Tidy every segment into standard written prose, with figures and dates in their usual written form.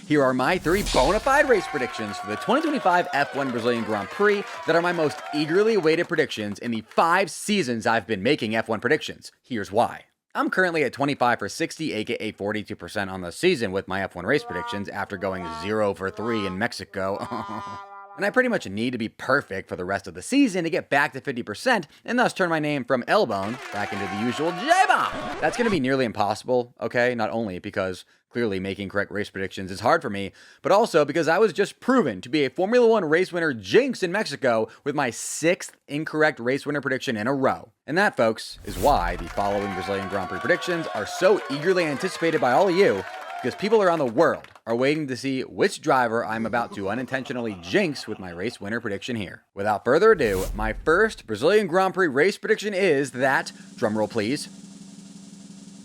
Here are my 3 bona fide race predictions for the 2025 F1 Brazilian Grand Prix that are my most eagerly awaited predictions in the 5 seasons I've been making F1 predictions. Here's why. I'm currently at 25 for 60, aka 42% on the season with my F1 race predictions after going 0 for 3 in Mexico. And I pretty much need to be perfect for the rest of the season to get back to 50% and thus turn my name from L-Bone back into the usual J-Bomb. That's going to be nearly impossible, okay? Not only because clearly making correct race predictions is hard for me, but also because I was just proven to be a Formula One race winner jinx in Mexico with my 6th incorrect race winner prediction in a row. And that, folks, is why the following Brazilian Grand Prix predictions are so eagerly anticipated by all of you, because people around the world are waiting to see which driver I'm about to unintentionally jinx with my race winner prediction here. Without further ado, my first Brazilian Grand Prix race prediction is that, drumroll please,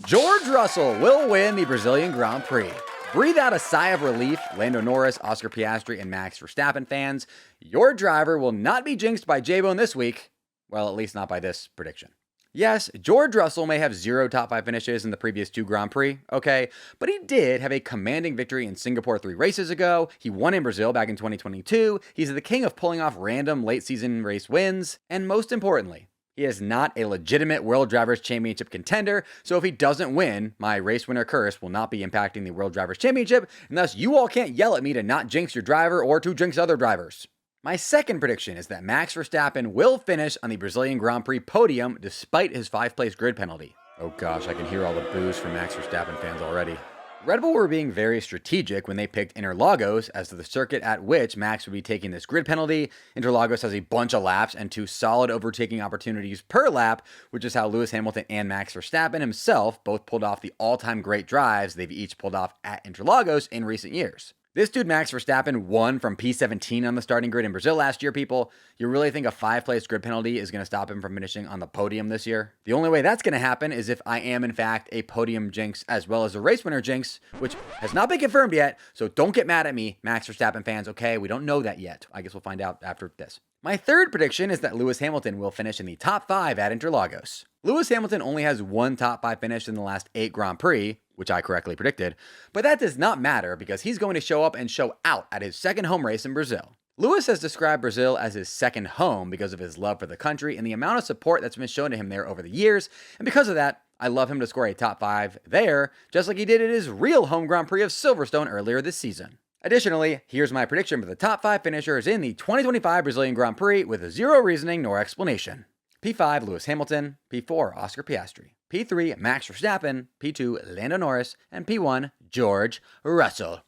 George Russell will win the Brazilian Grand Prix. Breathe out a sigh of relief, Lando Norris, Oscar Piastri, and Max Verstappen fans. Your driver will not be jinxed by J-Bone this week. Well, at least not by this prediction. Yes, George Russell may have 0 top 5 finishes in the previous 2 Grand Prix, okay, but he did have a commanding victory in Singapore 3 races ago, he won in Brazil back in 2022, he's the king of pulling off random late season race wins, and most importantly, he is not a legitimate World Drivers' Championship contender, so if he doesn't win, my race winner curse will not be impacting the World Drivers' Championship, and thus you all can't yell at me to not jinx your driver or to jinx other drivers. My second prediction is that Max Verstappen will finish on the Brazilian Grand Prix podium despite his 5th-place grid penalty. Oh gosh, I can hear all the boos from Max Verstappen fans already. Red Bull were being very strategic when they picked Interlagos as the circuit at which Max would be taking this grid penalty. Interlagos has a bunch of laps and 2 solid overtaking opportunities per lap, which is how Lewis Hamilton and Max Verstappen himself both pulled off the all-time great drives they've each pulled off at Interlagos in recent years. This dude, Max Verstappen, won from P17 on the starting grid in Brazil last year, people. You really think a 5-place grid penalty is going to stop him from finishing on the podium this year? The only way that's going to happen is if I am, in fact, a podium jinx as well as a race winner jinx, which has not been confirmed yet, so don't get mad at me, Max Verstappen fans, okay? We don't know that yet. I guess we'll find out after this. My third prediction is that Lewis Hamilton will finish in the top 5 at Interlagos. Lewis Hamilton only has 1 top 5 finish in the last 8 Grand Prix, which I correctly predicted, but that does not matter because he's going to show up and show out at his 2nd home race in Brazil. Lewis has described Brazil as his 2nd home because of his love for the country and the amount of support that's been shown to him there over the years, and because of that, I love him to score a top 5 there, just like he did at his real home Grand Prix of Silverstone earlier this season. Additionally, here's my prediction for the top 5 finishers in the 2025 Brazilian Grand Prix with 0 reasoning nor explanation. P5, Lewis Hamilton. P4, Oscar Piastri. P3, Max Verstappen. P2, Lando Norris. And P1, George Russell.